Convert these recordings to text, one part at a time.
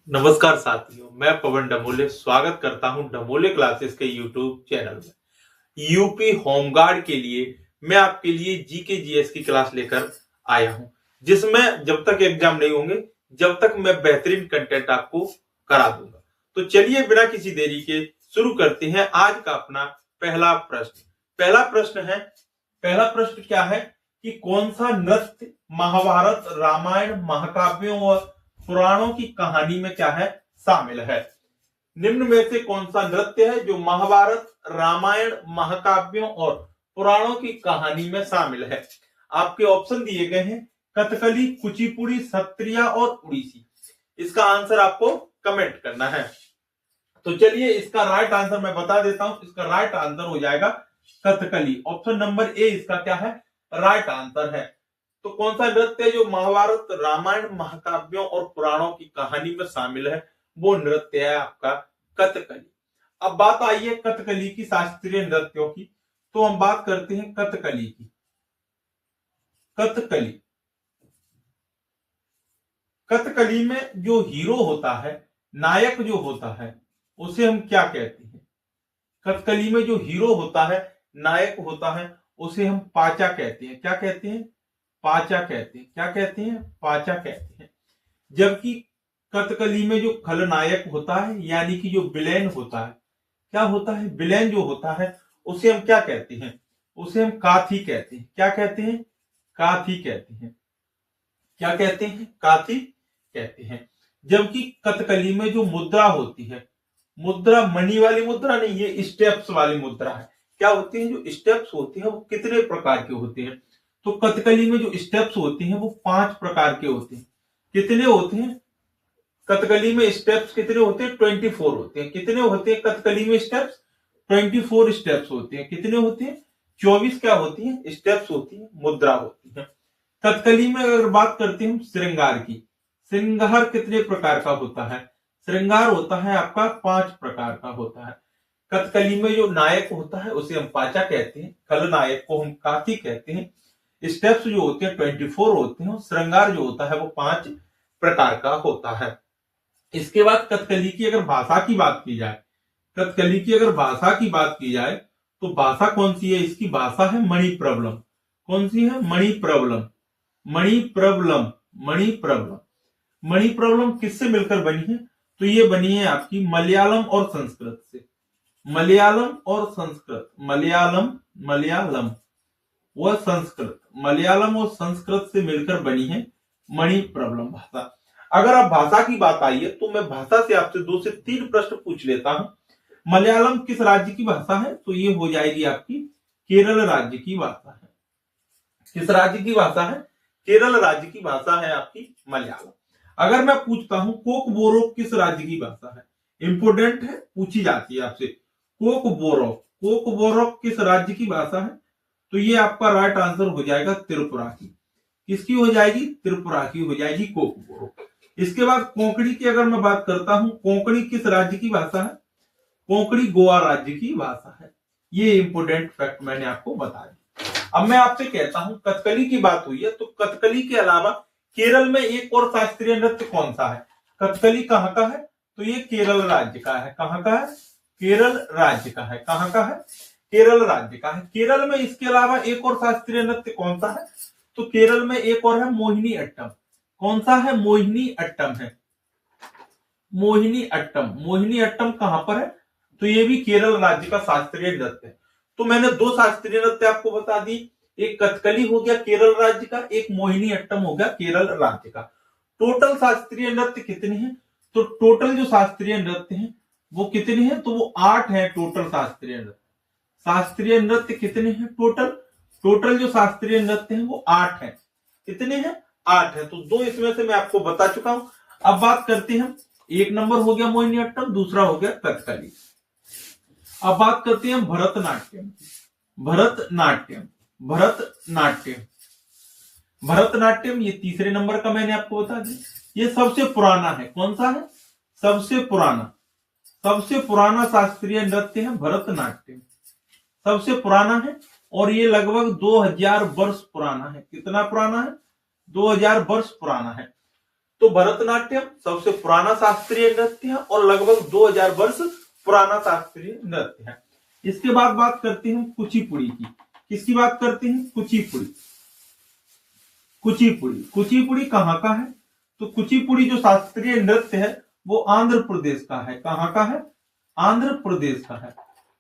नमस्कार साथियों, मैं पवन डमोले स्वागत करता हूं डमोले क्लासेस के यूट्यूब चैनल में। यूपी होमगार्ड के लिए मैं आपके लिए जीके जीएस की क्लास लेकर आया हूं, जिसमें जब तक एग्जाम नहीं होंगे जब तक मैं बेहतरीन कंटेंट आपको करा दूंगा। तो चलिए बिना किसी देरी के शुरू करते हैं आज का अपना पहला प्रश्न। पहला प्रश्न क्या है कि कौन सा नृत्य महाभारत, रामायण, महाकाव्यों और पुराणों की कहानी में क्या है शामिल है। निम्न में से कौन सा नृत्य है जो महाभारत, रामायण, महाकाव्यों और पुराणों की कहानी में शामिल है। आपके ऑप्शन दिए गए हैं कथकली, कुचिपुड़ी, सत्रिया और उड़ीसी। इसका आंसर आपको कमेंट करना है। तो चलिए इसका राइट आंसर मैं बता देता हूं। इसका राइट आंसर हो जाएगा कथकली। ऑप्शन नंबर ए इसका क्या है, राइट आंसर है। तो कौन सा नृत्य है जो महाभारत, रामायण, महाकाव्यों और पुराणों की कहानी में शामिल है, वो नृत्य है आपका कथकली। अब बात आई है कथकली की, शास्त्रीय नृत्यों की, तो हम बात करते हैं कथकली की। कथकली में जो हीरो होता है, नायक जो होता है, उसे हम क्या कहते हैं। कथकली में जो हीरो होता है, नायक होता है, उसे हम पाचा कहते हैं। क्या कहते हैं? पाचा कहते हैं। क्या कहते हैं? पाचा कहते हैं। जबकि कथकली में जो खलनायक होता है, यानी कि जो विलेन होता है, क्या होता है, विलेन जो होता है, उसे हम क्या कहते हैं? उसे हम काथी कहते हैं। क्या कहते हैं? काथी कहते हैं। क्या कहते हैं? काथी कहते हैं। जबकि कथकली में जो मुद्रा होती है, मुद्रा मणि वाली मुद्रा नहीं है, स्टेप्स वाली मुद्रा है। क्या होती है? जो स्टेप्स होती है वो कितने प्रकार के होते हैं? तो कथकली में जो स्टेप्स होते हैं वो 5 प्रकार के होते हैं। कितने होते हैं कथकली में स्टेप्स? कितने होते हैं? 24 होते हैं। कितने होते हैं कथकली में स्टेप्स? 24 स्टेप्स होते हैं। कितने होते हैं? 24 क्या होती है? स्टेप्स होती है, मुद्रा होती है। कथकली में अगर बात करते हैं श्रृंगार की, श्रृंगार कितने प्रकार का होता है? श्रृंगार होता है आपका 5 प्रकार का होता है। कथकली में जो नायक होता है उसे हम पाचा कहते हैं, खलनायक को हम काथी कहते हैं, स्टेप्स जो होते हैं 24 होते हैं, श्रृंगार जो होता है वो 5 प्रकार का होता है। इसके बाद कथकली की अगर भाषा की बात की जाए, कथकली की अगर भाषा की बात की जाए तो भाषा कौन सी है? इसकी भाषा है मणिप्रबलम। कौन सी है? मणिप्रबलम। मणिप्रबलम। मणिप्रबलम। मणिप्रबलम किससे मिलकर बनी है? तो ये बनी है आपकी मलयालम और संस्कृत से। मलयालम और संस्कृत, मलयालम व संस्कृत, मलयालम और संस्कृत से मिलकर बनी है मणिप्रबलम भाषा। अगर आप भाषा की बात आई है तो मैं भाषा से आपसे 2 से 3 प्रश्न पूछ लेता हूं। मलयालम किस राज्य की भाषा है? तो ये हो जाएगी आपकी केरल राज्य की भाषा है। किस राज्य की भाषा है? केरल राज्य की भाषा है आपकी मलयालम। अगर मैं पूछता हूं कोकबोरोक किस राज्य की भाषा है? इंपोर्टेंट है, पूछी जाती है आपसे। कोकबोरोक किस राज्य की भाषा है? तो ये आपका राइट आंसर हो जाएगा त्रिपुरा की। किसकी हो जाएगी? त्रिपुरा की हो जाएगी कोकबोरोक। इसके बाद कोंकणी की अगर मैं बात करता हूं, कोंकणी किस राज्य की भाषा है? कोंकणी गोवा राज्य की भाषा है। ये इंपोर्टेंट फैक्ट मैंने आपको बता दिया। अब मैं आपसे कहता हूं कथकली की बात हुई है तो कथकली के अलावा केरल में एक और शास्त्रीय नृत्य कौन सा है? कथकली कहां का है? तो ये केरल राज्य का है। कहां का है? केरल राज्य का है। कहां का है? केरल राज्य का है। केरल में इसके अलावा एक और शास्त्रीय नृत्य कौन सा है? तो केरल में एक और है मोहिनी अट्टम। कौन सा है? मोहिनी अट्टम है। मोहिनी अट्टम। मोहिनी अट्टम कहां पर है? तो ये भी केरल राज्य का शास्त्रीय नृत्य है। तो मैंने 2 शास्त्रीय नृत्य आपको बता दी। एक कथकली हो गया केरल राज्य का, एक मोहिनी अट्टम हो गया केरल राज्य का। टोटल शास्त्रीय नृत्य कितने हैं? तो टोटल जो शास्त्रीय नृत्य हैं वो कितने हैं? तो वो 8 हैं टोटल शास्त्रीय नृत्य। शास्त्रीय नृत्य कितने हैं टोटल? टोटल जो शास्त्रीय नृत्य हैं वो 8 हैं। कितने हैं? 8 हैं। तो 2 इसमें से मैं आपको बता चुका हूं। अब बात करते हैं, एक नंबर हो गया मोहिनी अट्टम, दूसरा हो गया कथकली। अब बात करते हैं भरतनाट्यम। भरतनाट्यम भरतनाट्यम भरतनाट्यम ये तीसरे नंबर का मैंने आपको बता दिया। ये सबसे पुराना है। कौन सा है? सबसे पुराना शास्त्रीय नृत्य है भरतनाट्यम। सबसे पुराना है और ये लगभग 2000 वर्ष पुराना है। कितना पुराना है? 2000 वर्ष पुराना है। तो भरतनाट्यम सबसे पुराना शास्त्रीय नृत्य है और लगभग 2000 वर्ष पुराना शास्त्रीय नृत्य है। इसके बाद बात करते हैं कुचिपुड़ी की। किसकी बात करते हैं? कुचिपुड़ी। कुचिपुड़ी, कुचिपुड़ी कहाँ का है? तो कुचिपुड़ी जो शास्त्रीय नृत्य है वो आंध्र प्रदेश का है। कहाँ का है? आंध्र प्रदेश का है।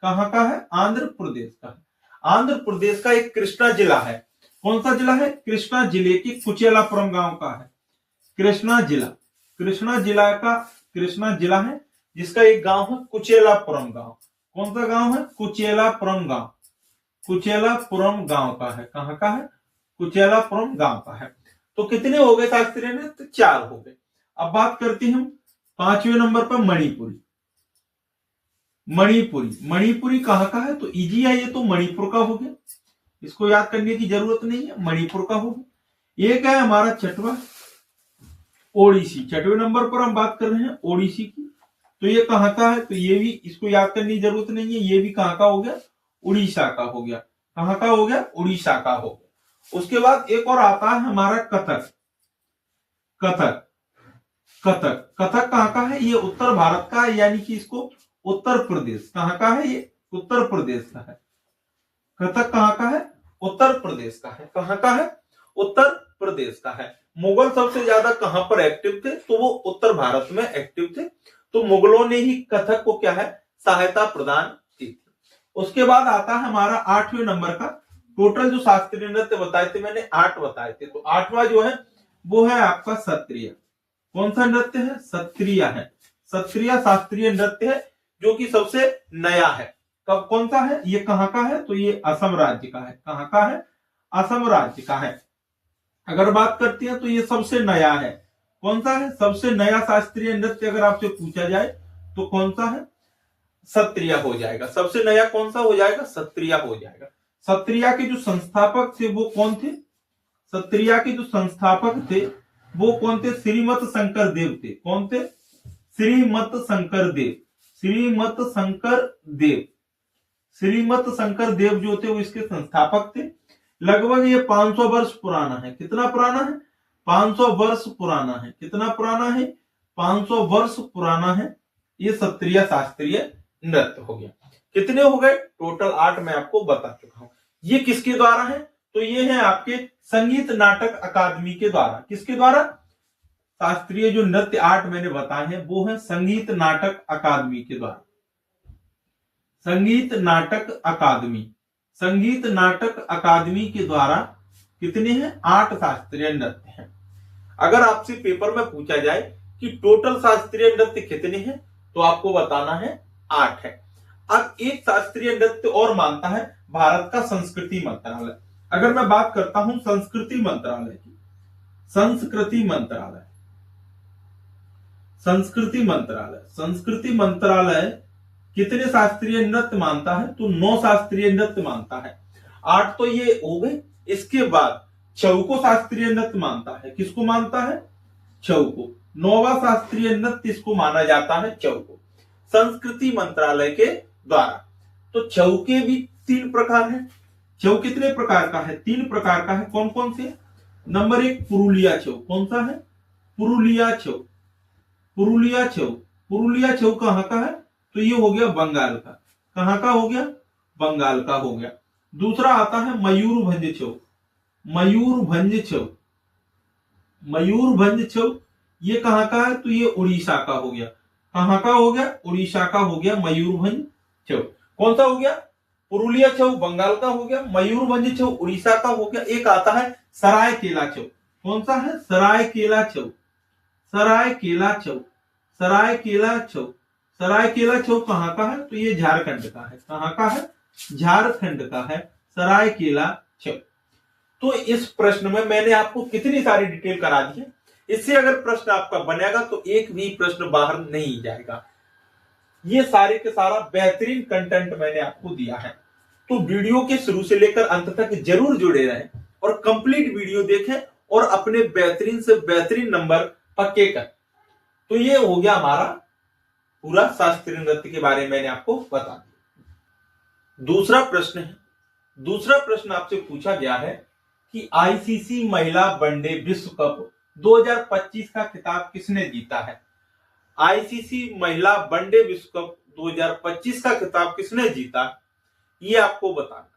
कहाँ का है? आंध्र प्रदेश का है। आंध्र प्रदेश का एक कृष्णा जिला है। कौन सा जिला है? कृष्णा जिले की कुचेलापुरम गांव का है। कृष्णा जिला, कृष्णा जिला का कृष्णा जिला है जिसका एक गांव है कुचेलापुरम गांव। कौन सा गांव है? कुचेलापुरम गांव। कुचेलापुरम गांव का है। कहाँ का है? कुचेलापुरम गांव का है। तो कितने हो गए शास्त्रीय नृत्य? 4 हो गए। अब बात करते हैं हम 5वें नंबर पर मणिपुरी। मणिपुरी, मणिपुरी कहाँ का है? तो इजी है, ये तो मणिपुर का हो गया, इसको याद करने की जरूरत नहीं है, मणिपुर का हो गया। एक है हमारा 6वां ओडिसी। 6वें नंबर पर हम बात कर रहे हैं ओडिसी की। तो ये कहाँ का है? तो ये भी इसको याद करने की जरूरत नहीं है, ये भी कहाँ का हो गया? उड़ीसा का हो गया। कहाँ का हो गया? उड़ीसा का हो गया। उसके बाद एक और आता है हमारा कथक। कथक, कथक, कथक कहाँ का है? ये उत्तर भारत का है, यानी कि इसको उत्तर प्रदेश। कहाँ का है? ये उत्तर प्रदेश का है। कथक कहाँ का है? उत्तर प्रदेश का है। कहाँ का है? उत्तर प्रदेश का है। मुगल सबसे ज्यादा कहां पर एक्टिव थे? तो वो उत्तर भारत में एक्टिव थे। तो मुगलों ने ही कथक को क्या है? सहायता प्रदान की थी। उसके बाद आता है हमारा 8वें नंबर का। टोटल जो शास्त्रीय नृत्य बताए थे मैंने 8 बताए थे, तो 8वां जो है वो है आपका सत्रिय। कौन सा नृत्य है? सत्रिय है। सत्रिय शास्त्रीय नृत्य है जो कि सबसे नया है। कब, कौन सा है? ये कहाँ का है? तो ये असम राज्य का है। कहाँ का है? असम राज्य का है। अगर बात करते हैं तो ये सबसे नया है। कौन सा है? सबसे नया शास्त्रीय नृत्य अगर आपसे पूछा जाए तो कौन सा है? सत्रिय हो जाएगा। सबसे नया कौन सा हो जाएगा? सत्रिय हो जाएगा। सत्रिय के जो संस्थापक थे वो कौन थे? सत्रिय के जो संस्थापक थे वो कौन थे? श्रीमत शंकर देव थे। कौन थे? श्रीमत शंकर देव। श्रीमत शंकर देव, श्रीमत शंकर देव जो थे वो इसके संस्थापक थे। लगभग ये 500 वर्ष पुराना है। कितना पुराना है? 500 वर्ष पुराना है। कितना पुराना है? 500 वर्ष पुराना है। ये सत्रिय शास्त्रीय नृत्य हो गया। कितने हो गए? टोटल 8 मैं आपको बता चुका हूं। ये किसके द्वारा है? तो ये है आपके संगीत नाटक अकादमी के द्वारा। किसके द्वारा? शास्त्रीय जो नृत्य 8 मैंने बताए हैं वो है संगीत नाटक अकादमी के द्वारा। संगीत नाटक अकादमी, संगीत नाटक अकादमी के द्वारा कितने हैं? 8 शास्त्रीय नृत्य हैं। अगर आपसे पेपर में पूछा जाए कि टोटल शास्त्रीय नृत्य कितने हैं तो आपको बताना है 8 है। अब एक शास्त्रीय नृत्य और मानता है भारत का संस्कृति मंत्रालय। अगर मैं बात करता हूं संस्कृति मंत्रालय की, संस्कृति मंत्रालय, संस्कृति मंत्रालय, संस्कृति मंत्रालय कितने शास्त्रीय नृत्य मानता है? तो 9 शास्त्रीय नृत्य मानता है। 8 तो ये हो गए। इसके बाद छऊ को शास्त्रीय नृत्य मानता है। किसको मानता है? छऊ को। 9वां शास्त्रीय नृत्य इसको माना जाता है छऊ को, संस्कृति मंत्रालय के द्वारा। तो छऊ के भी 3 प्रकार हैं। छऊ कितने प्रकार का है? 3 प्रकार का है। कौन कौन से? नंबर 1 पुरुलिया छऊ। कौन सा है? पुरुलिया छऊ। पुरुलिया छऊ, पुरुलिया छऊ कहाँ का है? तो ये हो गया बंगाल का। कहाँ का हो गया? बंगाल का हो गया। दूसरा आता है मयूरभंज छऊ। मयूरभंज छऊ, मयूरभंज छऊ ये कहाँ का है? तो ये उड़ीसा का हो गया। कहाँ का हो गया? उड़ीसा का हो गया मयूरभंज छऊ। कौन सा हो गया? पुरुलिया छऊ बंगाल का हो गया, मयूरभंज छऊ उड़ीसा का हो गया। एक आता है सरायकेला छऊ। कौन सा है? सरायकेला छऊ। सरायकेला छऊ, सरायकेला छऊ, सरायकेला छऊ कहाँ का है? तो ये झारखंड का है। कहाँ का है? झारखंड का है सरायकेला छऊ। तो इस प्रश्न में मैंने आपको कितनी सारी डिटेल करा दी है। इससे अगर प्रश्न आपका बनेगा तो एक भी प्रश्न बाहर नहीं जाएगा। ये सारे के सारा बेहतरीन कंटेंट मैंने आपको दिया है। तो वीडियो के शुरू से लेकर अंत तक जरूर जुड़े रहें और कंप्लीट वीडियो देखें और अपने बेहतरीन से बेहतरीन नंबर पक्के कर। तो ये हो गया हमारा पूरा शास्त्रीय नृत्य के बारे में मैंने आपको बता दिया। दूसरा प्रश्न है, दूसरा प्रश्न आपसे पूछा गया है कि आईसीसी महिला वनडे विश्व कप 2025 का खिताब किसने जीता है? आईसीसी महिला वनडे विश्व कप 2025 का खिताब किसने जीता, ये आपको बताना।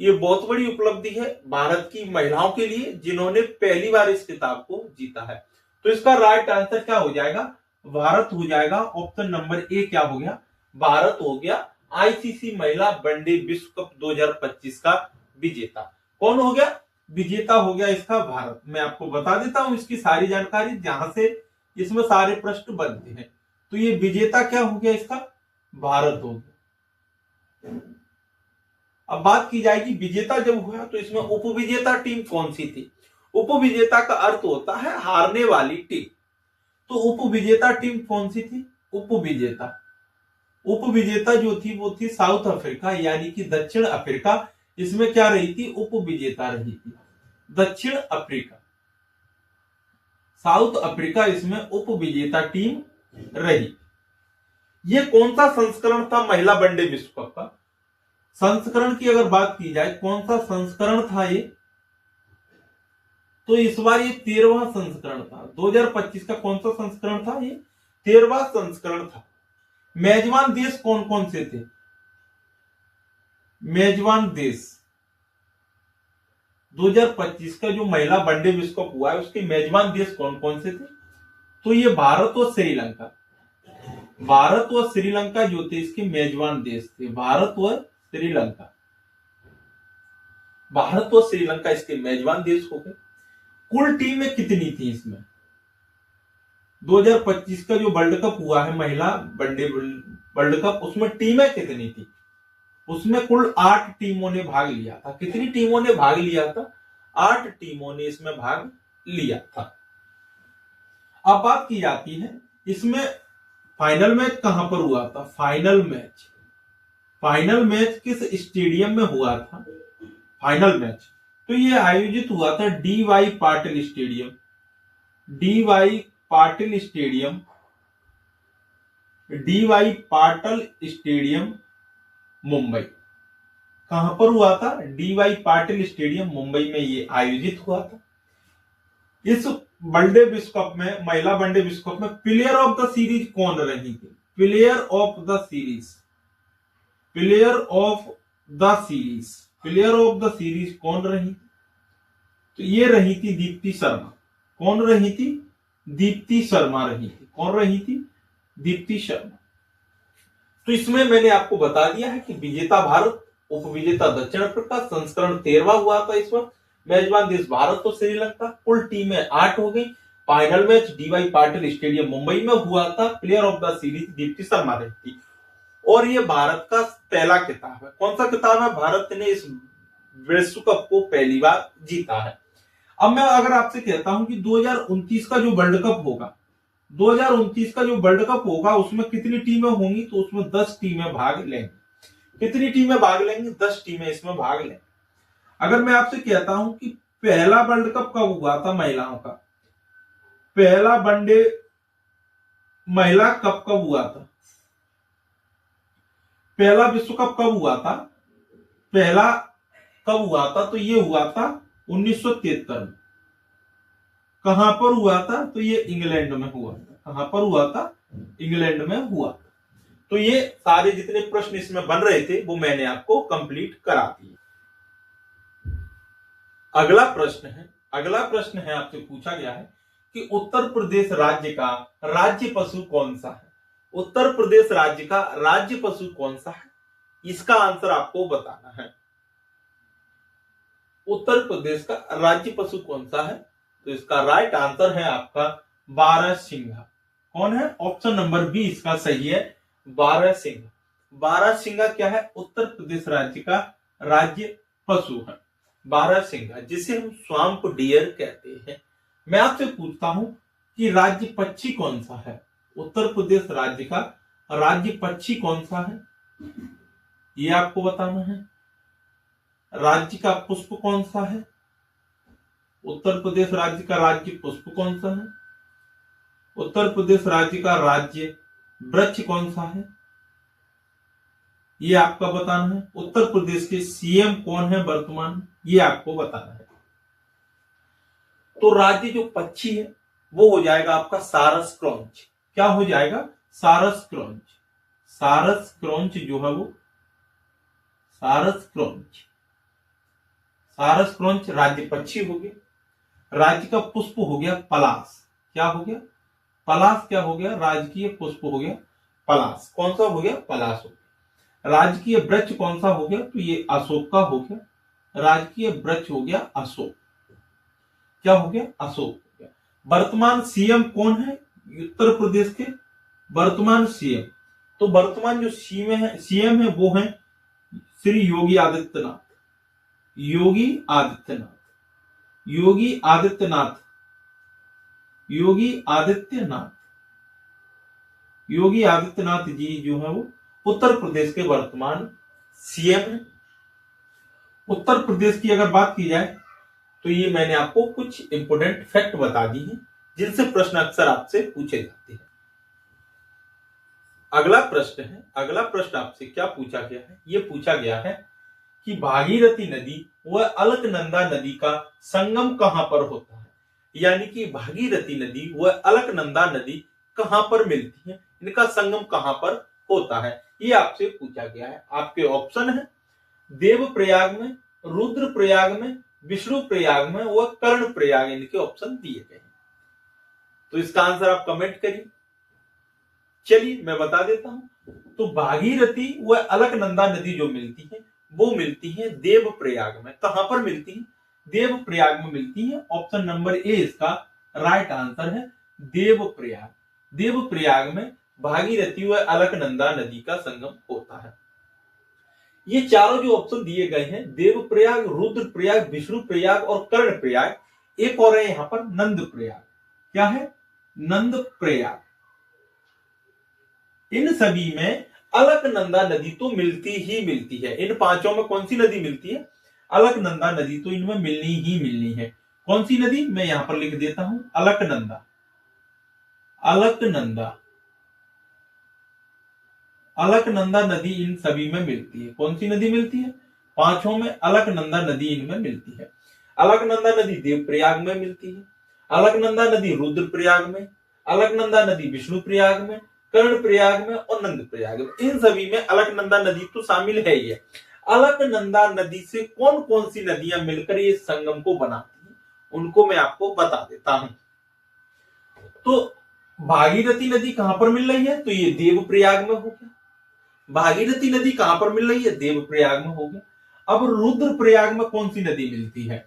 ये बहुत बड़ी उपलब्धि है भारत की महिलाओं के लिए जिन्होंने पहली बार इस खिताब को जीता है। तो इसका राइट आंसर क्या हो जाएगा? भारत हो जाएगा। ऑप्शन नंबर ए क्या हो गया? भारत हो गया आईसीसी महिला वनडे विश्व कप 2025 का विजेता। कौन हो गया? विजेता हो गया इसका भारत। मैं आपको बता देता हूं इसकी सारी जानकारी जहां से इसमें सारे प्रश्न बनते हैं। तो ये विजेता क्या हो गया इसका? भारत हो गया। अब बात की जाएगी विजेता जब हुआ तो इसमें उपविजेता टीम कौन सी थी? उपविजेता का अर्थ होता है हारने वाली टीम। तो उपविजेता टीम कौन सी थी? उपविजेता जो थी वो थी साउथ अफ्रीका यानी कि दक्षिण अफ्रीका। इसमें क्या रही थी? उपविजेता रही थी दक्षिण अफ्रीका। साउथ अफ्रीका इसमें उपविजेता टीम रही। ये कौन सा संस्करण था महिला वनडे विश्व कप का? संस्करण की अगर बात की जाए कौन सा संस्करण था ये, तो इस बार ये 13वां संस्करण था। 2025 का कौन सा संस्करण था? ये 13वां संस्करण था। मेजबान देश कौन कौन से थे? मेजबान देश 2025 का जो महिला वनडे विश्व कप हुआ है उसके मेजबान देश कौन कौन से थे? तो ये भारत और श्रीलंका। भारत और श्रीलंका जो थे इसके मेजबान देश थे। भारत और श्रीलंका। भारत और श्रीलंका इसके मेजबान देश हो गए। कुल टीमें कितनी थी इसमें? 2025 का जो वर्ल्ड कप हुआ है महिला वनडे वर्ल्ड कप, उसमें टीमें कितनी थी? उसमें कुल 8 टीमों ने भाग लिया था। कितनी टीमों ने भाग लिया था? 8 टीमों ने इसमें भाग लिया था। अब बात की जाती है इसमें फाइनल मैच कहां पर हुआ था? फाइनल मैच किस स्टेडियम में हुआ था? फाइनल मैच तो ये आयोजित हुआ था DY Patil stadium. DY Patil stadium Mumbai. कहां पर हुआ था? डीवाई पाटिल स्टेडियम मुंबई में ये आयोजित हुआ था। इस वनडे विश्व कप में, महिला वनडे विश्व कप में प्लेयर ऑफ द सीरीज कौन रही थी? प्लेयर ऑफ द सीरीज कौन रही? तो ये रही थी दीप्ति शर्मा। कौन रही थी? दीप्ति शर्मा रही थी। कौन रही थी? दीप्ति शर्मा। तो इसमें मैंने आपको बता दिया है कि विजेता भारत, उपविजेता दक्षिण अफ्रीका, संस्करण 13वां हुआ था इस वक्त, मेजबान देश भारत और श्रीलंका, कुल टीमें 8 हो गई। Final match DY Patil stadium Mumbai में हुआ था। Player of the series Deepti Sharma रही थी। और ये भारत का पहला खिताब है। कौन सा खिताब है? भारत ने इस विश्व कप को पहली बार जीता है। अब मैं अगर आपसे कहता हूं कि 2029 का जो वर्ल्ड कप होगा, 2029 का जो वर्ल्ड कप होगा उसमें कितनी टीमें होंगी? तो उसमें 10 टीमें भाग लेंगी। कितनी टीमें भाग लेंगी? 10 टीमें इसमें भाग लेंगी। अगर मैं आपसे कहता हूं कि पहला वर्ल्ड कप कब हुआ था महिलाओं का? पहला वनडे महिला कप कब हुआ था? पहला विश्व कप कब हुआ था? पहला कब हुआ था? तो ये हुआ था 1973 में। कहां पर हुआ था? तो ये इंग्लैंड में हुआ था। कहां पर हुआ था? इंग्लैंड में हुआ था। तो ये सारे जितने प्रश्न इसमें बन रहे थे वो मैंने आपको कंप्लीट करा दिए। अगला प्रश्न है आपसे पूछा गया है कि उत्तर प्रदेश राज्य का राज्य पशु कौन सा है? उत्तर प्रदेश राज्य का राज्य पशु कौन सा है? इसका आंसर आपको बताना है। उत्तर प्रदेश का राज्य पशु कौन सा है? तो इसका राइट आंसर है आपका बारहसिंघा। कौन है? ऑप्शन नंबर बी इसका सही है, बारहसिंघा। बारहसिंघा क्या है? उत्तर प्रदेश राज्य का राज्य पशु है बारहसिंघा, जिसे हम स्वाम्प डियर कहते हैं। मैं आपसे पूछता हूं कि राज्य पक्षी कौन सा है? उत्तर प्रदेश राज्य का राज्य पक्षी कौन सा है? ये आपको बताना है। राज्य का पुष्प कौन सा है? उत्तर प्रदेश राज्य का राज्य पुष्प कौन सा है? उत्तर प्रदेश राज्य का राज्य वृक्ष कौन सा है? ये आपका बताना है। उत्तर प्रदेश के सीएम कौन है वर्तमान? ये आपको बताना है। तो राज्य जो पक्षी है वो हो जाएगा आपका सारस क्रौंच। क्या हो जाएगा? सारस क्रौंच। सारस क्रौंच जो है वो सारस क्रौंच। सारस क्रौंच राज्य पक्षी हो गया। राज्य का पुष्प हो गया पलाश। क्या हो गया? पलाश। क्या हो गया? राजकीय पुष्प हो गया पलाश। कौन सा हो गया? पलाश हो गया। राजकीय वृक्ष कौन सा हो गया? तो ये अशोक का हो गया। राजकीय वृक्ष हो गया अशोक। क्या हो गया? अशोक हो गया। वर्तमान सीएम कौन है उत्तर प्रदेश के? वर्तमान सीएम, तो वर्तमान जो सीएम है वो है श्री योगी आदित्यनाथ। योगी आदित्यनाथ। योगी आदित्यनाथ। योगी आदित्यनाथ। योगी आदित्यनाथ जी जो है वो उत्तर प्रदेश के वर्तमान सीएम है। उत्तर प्रदेश की अगर बात की जाए तो ये मैंने आपको कुछ इंपोर्टेंट फैक्ट बता दी है जिनसे प्रश्न अक्सर आपसे पूछे जाते हैं। अगला प्रश्न है, अगला प्रश्न आपसे क्या पूछा गया है? ये पूछा गया है कि भागीरथी नदी व अलकनंदा नदी का संगम कहां पर होता है? यानी कि भागीरथी नदी व अलकनंदा नदी कहां पर मिलती है, इनका संगम कहां पर होता है, ये आपसे पूछा गया है। आपके ऑप्शन है देवप्रयाग में, रुद्रप्रयाग में, विष्णु प्रयाग में व कर्ण प्रयाग, इनके ऑप्शन दिए गए हैं। तो इसका आंसर आप कमेंट करिए। चलिए मैं बता देता हूं। तो भागीरथी व अलकनंदा नदी जो मिलती है वो मिलती है देवप्रयाग में। कहां पर मिलती है? देवप्रयाग में मिलती है। ऑप्शन नंबर ए इसका राइट आंसर है, देवप्रयाग। देवप्रयाग में भागीरथी व अलकनंदा नदी का संगम होता है। ये चारों जो ऑप्शन दिए गए हैं, देवप्रयाग, रुद्रप्रयाग, विष्णु प्रयाग और कर्ण प्रयाग, एक और है यहां पर नंद प्रयाग। क्या है? नंद प्रयाग। इन सभी में अलकनंदा नदी तो मिलती ही मिलती है। इन पांचों में कौन सी नदी मिलती है? अलकनंदा नदी तो इनमें मिलनी ही मिलनी है। कौन सी नदी? मैं यहां पर लिख देता हूं, अलकनंदा। अलकनंदा। अलकनंदा नदी इन सभी में मिलती है। कौन सी नदी मिलती है? पांचों में अलकनंदा नदी इनमें मिलती है। अलकनंदा नदी देवप्रयाग में मिलती है, अलकनंदा नदी रुद्रप्रयाग में, अलकनंदा नदी विष्णु प्रयाग में, कर्ण प्रयाग में और नंद प्रयाग में। इन सभी में अलकनंदा नदी तो शामिल है ही है। अलकनंदा नदी से कौन कौन सी नदियां मिलकर ये संगम को बनाती हैं, उनको मैं आपको बता देता हूं। तो भागीरथी नदी कहां पर मिल रही है? तो ये देवप्रयाग में हो गया। भागीरथी नदी कहां पर मिल रही है? देवप्रयाग में हो गया। अब रुद्रप्रयाग में कौन सी नदी मिलती है?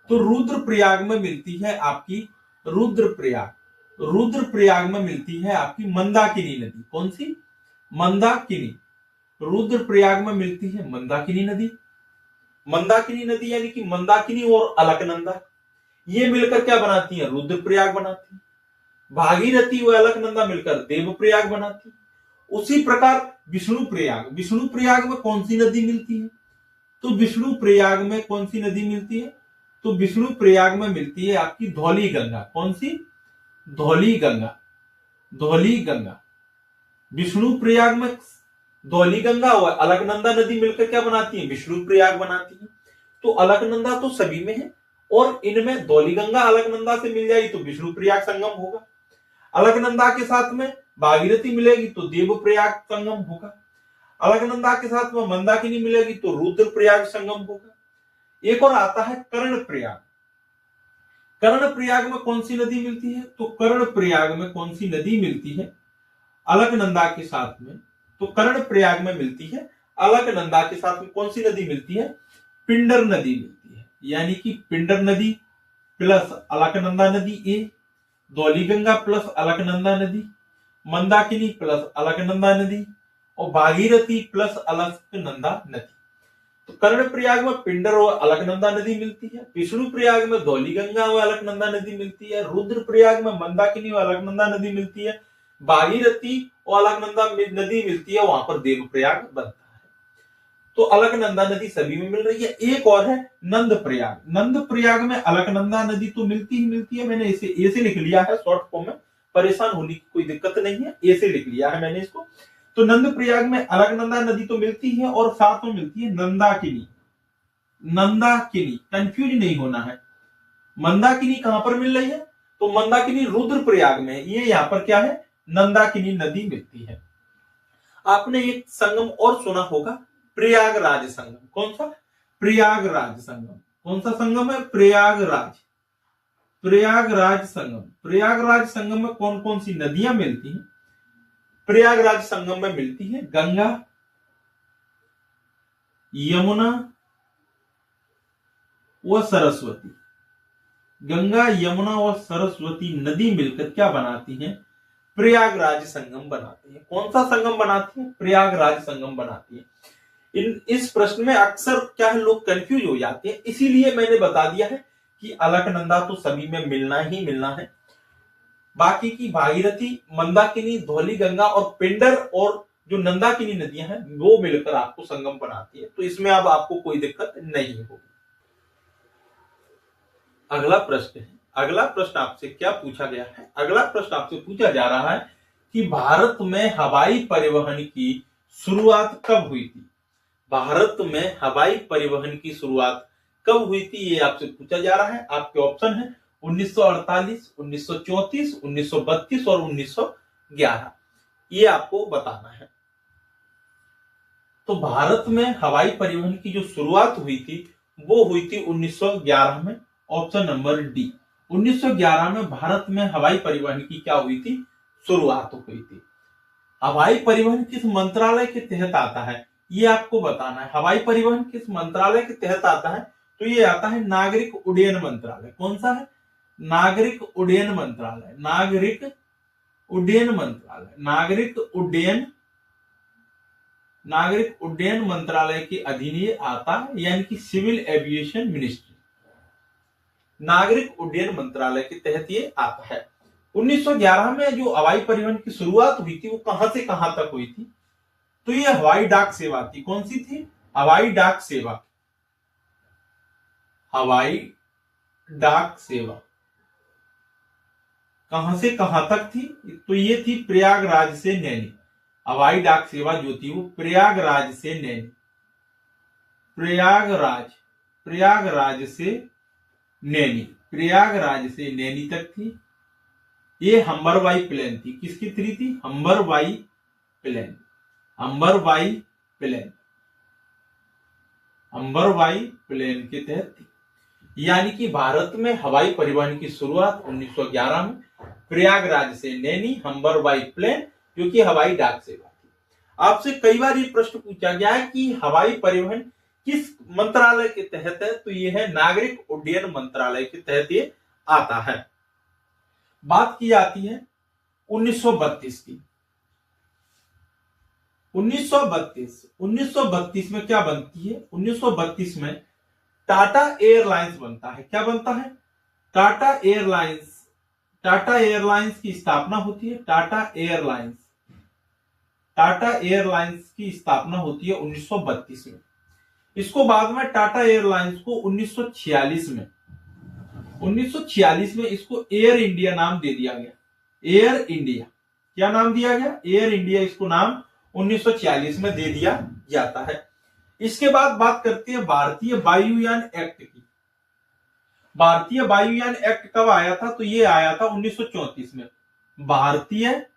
तो रुद्रप्रयाग में मिलती है आपकी रुद्रप्रयाग। रुद्रप्रयाग में मिलती है आपकी मंदाकिनी नदी। कौन सी? मंदाकिनी। रुद्रप्रयाग में मिलती है मंदाकिनी नदी। मंदाकिनी नदी यानी कि मंदाकिनी और अलकनंदा ये मिलकर क्या बनाती है? रुद्रप्रयाग बनाती है। भागीरथी व अलकनंदा मिलकर देवप्रयाग बनाती है। उसी प्रकार विष्णु प्रयाग। विष्णु प्रयाग में कौन सी नदी मिलती है? तो विष्णु प्रयाग में कौन सी नदी मिलती है? तो विष्णु प्रयाग में मिलती है आपकी धौली गंगा। कौन सी? धौली गंगा। धौली गंगा। विष्णु प्रयाग में धौली गंगा और अलकनंदा नदी मिलकर क्या बनाती है? विष्णु प्रयाग बनाती है। तो अलकनंदा तो सभी में है और इनमें धौली गंगा अलकनंदा से मिल जाएगी तो विष्णु प्रयाग संगम होगा। अलकनंदा के साथ में भागीरथी मिलेगी तो देवप्रयाग संगम होगा। अलकनंदा के साथ में मंदाकिनी मिलेगी तो रुद्रप्रयाग संगम होगा। एक और आता है कर्ण प्रयाग। कर्ण प्रयाग में कौन सी नदी मिलती है? तो कर्ण प्रयाग में कौन सी नदी मिलती है अलकनंदा के साथ में? तो कर्ण प्रयाग में मिलती है अलकनंदा के साथ में कौन सी नदी मिलती है? पिंडर नदी मिलती है। यानी कि पिंडर नदी प्लस अलकनंदा नदी ए, धौली गंगा प्लस अलकनंदा नदी, मंदाकिनी प्लस अलकनंदा नदी और भागीरथी प्लस अलकनंदा नदी। तो कर्ण प्रयाग में पिंडर और अलकनंदा नदी मिलती है, विष्णु प्रयाग में धौली गंगा और अलकनंदा नदी मिलती है, रुद्र प्रयाग में मंदाकिनी और अलकनंदा नदी मिलती है, भागीरथी और अलकनंदा नदी मिलती है, वहां पर देवप्रयाग बनता है। तो अलकनंदा नदी सभी में मिल रही है। एक और है नंद प्रयाग। नंद प्रयाग में अलकनंदा नदी तो मिलती ही मिलती है। मैंने इसे ए से लिख लिया है शॉर्ट फॉर्म में, परेशान होने की कोई दिक्कत नहीं है, ए से लिख लिया है मैंने इसको। तो नंद प्रयाग में अलकनंदा नदी तो मिलती है और साथ में मिलती है नंदाकिनी। नंदाकिनी, कंफ्यूज नहीं होना है। मंदाकिनी कहां पर मिल रही है? तो मंदाकिनी रुद्रप्रयाग में है। ये यहां पर क्या है? नंदाकिनी नदी मिलती है। आपने एक संगम और सुना होगा, प्रयागराज संगम। कौन सा? प्रयागराज संगम। कौन सा संगम है? प्रयागराज। प्रयागराज संगम। प्रयागराज संगम में कौन कौन सी नदियां मिलती हैं? प्रयागराज संगम में मिलती है गंगा, यमुना व सरस्वती। गंगा, यमुना और सरस्वती नदी मिलकर क्या बनाती हैं? प्रयागराज संगम बनाती है। कौन सा संगम बनाती है? प्रयागराज संगम बनाती है। इस प्रश्न में अक्सर क्या है, लोग कंफ्यूज हो जाते हैं, इसीलिए मैंने बता दिया है कि अलकनंदा तो सभी में मिलना ही मिलना है। बाकी की भागीरथी, मंदाकिनी, धौलीगंगा और पिंडर और जो नंदाकिनी नदियां हैं वो मिलकर आपको संगम बनाती है। तो इसमें अब आपको कोई दिक्कत नहीं होगी। अगला प्रश्न है, अगला प्रश्न आपसे क्या पूछा गया है? अगला प्रश्न आपसे पूछा जा रहा है कि भारत में हवाई परिवहन की शुरुआत कब हुई थी? भारत में हवाई परिवहन की शुरुआत कब हुई थी, ये आपसे पूछा जा रहा है। आपके ऑप्शन है 1948, 1934, 1932 और 1911। ये आपको बताना है। तो भारत में हवाई परिवहन की जो शुरुआत हुई थी वो हुई थी 1911 में। Option number D. 1911 में भारत में हवाई परिवहन की क्या हुई थी? शुरुआत हुई थी। हवाई परिवहन किस मंत्रालय के तहत आता है, ये आपको बताना है। हवाई परिवहन किस मंत्रालय के तहत आता है? तो ये आता है नागरिक उड्डयन मंत्रालय। कौन सा है? नागरिक उड्डयन मंत्रालय। नागरिक उड्डयन मंत्रालय। नागरिक उड्डयन मंत्रालय के अधीन ये आता है, यानी कि सिविल एविएशन मिनिस्ट्री। नागरिक उड्डयन मंत्रालय के तहत ये आता है। 1911 में जो हवाई परिवहन की शुरुआत हुई थी वो कहां से कहां तक हुई थी? तो ये हवाई डाक सेवा थी। कौन सी थी? हवाई डाक सेवा। हवाई डाक सेवा कहां से कहां तक थी? तो ये थी प्रयागराज से नैनी। हवाई डाक सेवा जो थी वो प्रयागराज से नैनी, प्रयागराज से नैनी तक थी। ये हम्बरवाई प्लेन थी। किसकी थ्री थी? हम्बरवाई प्लेन। हम्बरवाई प्लेन के तहत थी। यानी कि भारत में हवाई परिवहन की शुरुआत 1911 में प्रयागराज से नैनी, हम्बरवाई प्लेन, जो कि हवाई डाक सेवा थी। आपसे कई बार ये प्रश्न पूछा गया है कि हवाई परिवहन किस मंत्रालय के तहत है? तो ये है नागरिक उड्डयन मंत्रालय के तहत ये आता है। बात की जाती है 1932 की। 1932 में क्या बनती है? 1932 में टाटा एयरलाइंस बनता है। क्या बनता है? टाटा एयरलाइंस की स्थापना होती है। टाटा एयरलाइंस की स्थापना होती है 1932 में। इसको बाद में टाटा एयरलाइंस को 1946 में इसको एयर इंडिया नाम दे दिया गया। एयर इंडिया, क्या नाम दिया गया? एयर इंडिया, इसको नाम 1946 में दे दिया जाता है। इसके बाद बात करते हैं भारतीय वायुयान एक्ट की। भारतीय वायुयान एक्ट कब आया था? तो ये आया था 1934 में। भारतीय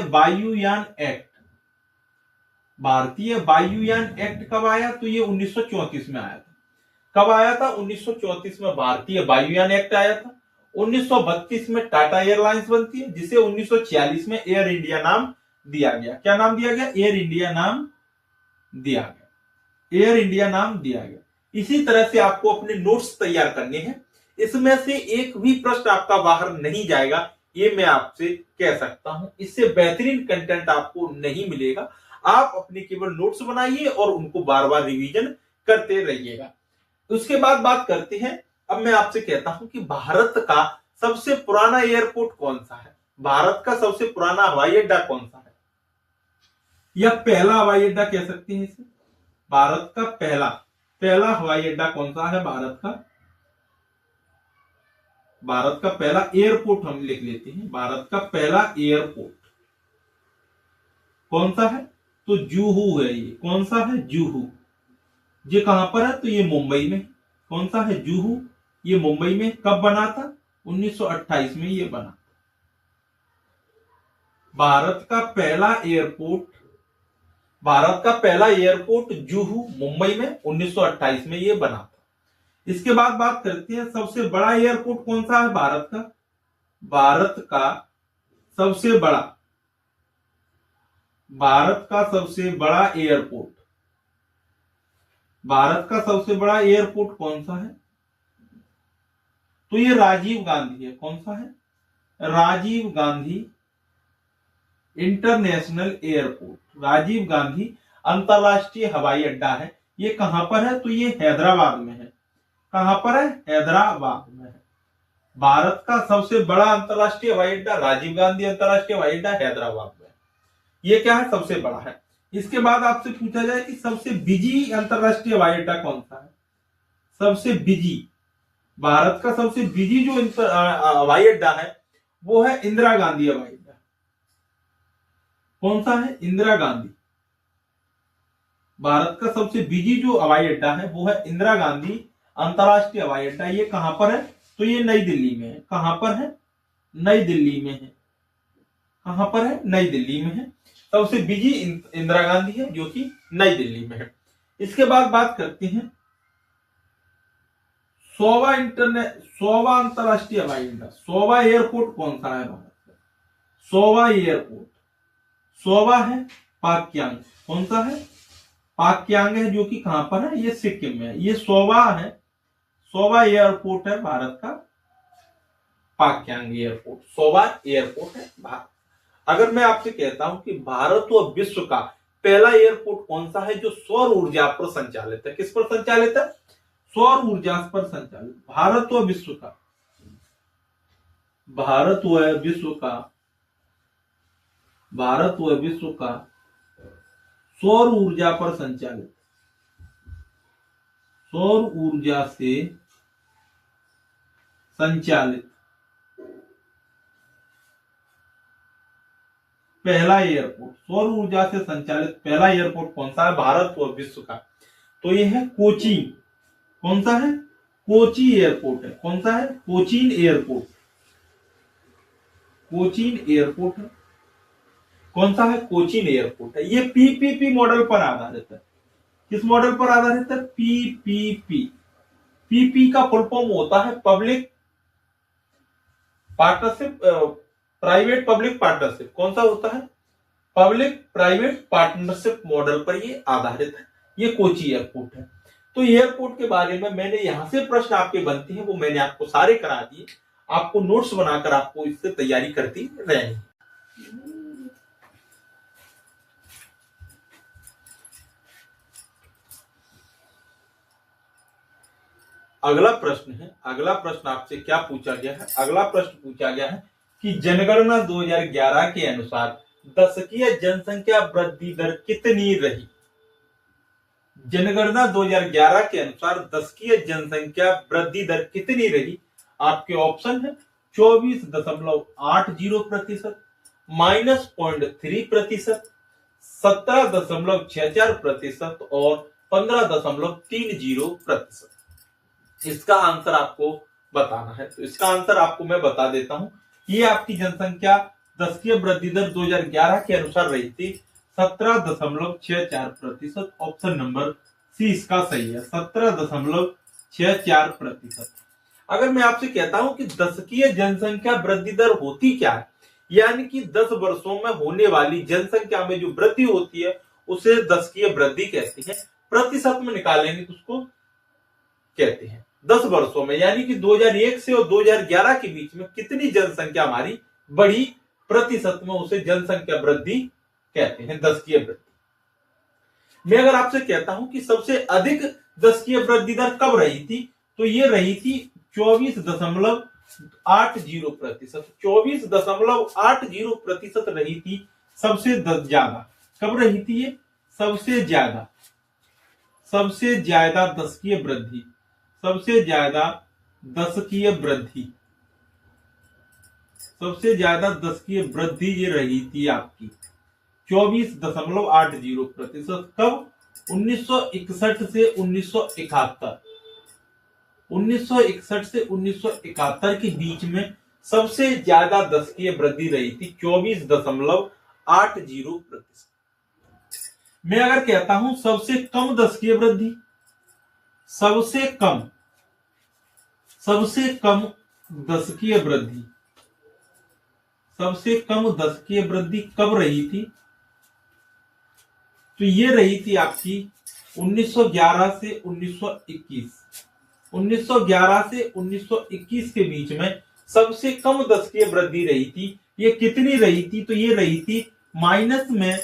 वायुयान एक्ट कब आया? तो ये 1934 में आया था। कब आया था? 1934 में भारतीय वायुयान एक्ट आया था। 1932 में टाटा एयरलाइंस बनती है, जिसे 1946 में एयर इंडिया नाम दिया गया। क्या नाम दिया गया? एयर इंडिया नाम दिया गया। इसी तरह से आपको अपने नोट्स तैयार करने हैं। इसमें से एक भी प्रश्न आपका बाहर नहीं जाएगा, ये मैं आपसे कह सकता हूं। इससे बेहतरीन कंटेंट आपको नहीं मिलेगा। आप अपने केवल नोट्स बनाइए और उनको बार बार रिवीजन करते रहिएगा। उसके बाद बात करते हैं, अब मैं आपसे कहता हूं कि भारत का सबसे पुराना एयरपोर्ट कौन सा है? भारत का सबसे पुराना हवाई अड्डा कौन सा है? या पहला हवाई अड्डा कह सकते हैं इसे। भारत का पहला हवाई अड्डा कौन सा है? भारत का पहला एयरपोर्ट हम लिख लेते हैं। भारत का पहला एयरपोर्ट कौन सा है? तो जुहू है। ये कौन सा है? जुहू। ये कहां पर है? तो ये मुंबई में। कौन सा है? जुहू। ये मुंबई में कब बना था? 1928 में ये बना। भारत का पहला एयरपोर्ट जुहू मुंबई में 1928 में ये बना था। इसके बाद बात करते हैं सबसे बड़ा एयरपोर्ट कौन सा है भारत का? भारत का सबसे बड़ा एयरपोर्ट कौन सा है? तो ये राजीव गांधी है। कौन सा है? Rajiv Gandhi international airport. राजीव गांधी अंतरराष्ट्रीय हवाई अड्डा है। ये कहां पर है? तो ये हैदराबाद में है। कहां पर है? हैदराबाद में है। भारत का सबसे बड़ा अंतरराष्ट्रीय हवाई अड्डा राजीव गांधी अंतरराष्ट्रीय हवाई अड्डा हैदराबाद में। ये क्या है? सबसे बड़ा है। इसके बाद आपसे पूछा जाए कि सबसे बिजी अंतरराष्ट्रीय हवाई अड्डा कौन सा है? सबसे बिजी, भारत का सबसे बिजी जो हवाई अड्डा है वो है इंदिरा गांधी हवाई अड्डा। कौन सा है? इंदिरा गांधी। भारत का सबसे बिजी जो हवाई अड्डा है वो है इंदिरा गांधी अंतरराष्ट्रीय हवाई अड्डा। ये कहां पर है? तो ये नई दिल्ली में है। कहां पर है? नई दिल्ली में है। कहां पर है? नई दिल्ली में है। सबसे बिजी इंदिरा गांधी है जो कि नई दिल्ली में है। इसके बाद बात करते हैं 100वां अंतरराष्ट्रीय हवाई अड्डा। 100वां एयरपोर्ट कौन सा है भारत का? 100वां एयरपोर्ट 100वां है पाक्यांग। कौन सा है? पाक्यांग है जो कि कहां पर है? ये सिक्किम में है। ये 100वां है। 100वां एयरपोर्ट है भारत का पाक्यांग एयरपोर्ट। 100वां एयरपोर्ट है भारत। अगर मैं आपसे कहता हूं कि भारत व विश्व का पहला एयरपोर्ट कौन सा है जो सौर ऊर्जा पर संचालित है? किस पर संचालित है? सौर ऊर्जा पर संचालित। भारत व विश्व का सौर ऊर्जा पर संचालित, सौर ऊर्जा से संचालित पहला एयरपोर्ट, सौर ऊर्जा से संचालित पहला एयरपोर्ट कौन सा है भारत व विश्व का? तो यह है कोचीन। कौन सा है? कोची एयरपोर्ट है। कौन सा है? कोचीन एयरपोर्ट। कोचीन एयरपोर्ट है। कौन सा है? कोचीन एयरपोर्ट है। ये पीपीपी मॉडल पर आधारित है। किस मॉडल पर आधारित है? पीपीपी। पीपी का फुल फॉर्म होता है public partnership, private public partnership. कौन सा होता है? पब्लिक प्राइवेट पार्टनरशिप मॉडल पर ये आधारित है। ये कोची एयरपोर्ट है। तो एयरपोर्ट के बारे में मैंने यहां से प्रश्न आपके बनते हैं वो मैंने आपको सारे करा दिए। आपको नोट्स बनाकर आपको इससे तैयारी करती रहनी। अगला प्रश्न आपसे क्या पूछा गया है? अगला प्रश्न पूछा गया है कि जनगणना 2011 के अनुसार दशकीय जनसंख्या वृद्धि दर कितनी रही? जनगणना 2011 के अनुसार दशकीय जनसंख्या वृद्धि दर कितनी रही? आपके ऑप्शन है 24.80%, -0.3%, 17.64% और 15.30%। इसका आंसर आपको बताना है। तो इसका आंसर आपको मैं बता देता हूं। ये आपकी जनसंख्या दशकीय वृद्धि दर 2011 के अनुसार रही थी 17.64%। ऑप्शन नंबर सी इसका सही है, 17.64%। अगर मैं आपसे कहता हूं कि दशकीय जनसंख्या वृद्धि दर होती क्या है, यानी कि 10 वर्षों में होने वाली जनसंख्या में जो वृद्धि होती है उसे दशकीय वृद्धि कहते हैं। प्रतिशत में निकालेंगे तो उसको कहते हैं 10 वर्षों में, यानी कि 2001 से और 2011 के बीच में कितनी जनसंख्या हमारी बढ़ी, प्रतिशत में उसे जनसंख्या वृद्धि कहते हैं, दशकीय वृद्धि। मैं अगर आपसे कहता हूं कि सबसे अधिक दशकीय वृद्धि दर कब रही थी, तो ये रही थी 24.80%। 24.80% रही थी सबसे ज्यादा। कब रही थी ये? सबसे ज्यादा दशकीय वृद्धि, सबसे ज्यादा दशकीय वृद्धि ये रही थी आपकी 24.80%। कब? 1961 से 1971। 1961 से 1971 के बीच में सबसे ज्यादा दशकीय वृद्धि रही थी 24.80%। मैं अगर कहता हूं सबसे कम दशकीय वृद्धि, सबसे कम दशकीय वृद्धि, सबसे कम दशकीय वृद्धि कब रही थी? तो ये रही थी आपकी 1911 से 1921। 1911 से 1921 के बीच में सबसे कम दशकीय वृद्धि रही थी। ये कितनी रही थी? तो ये रही थी माइनस में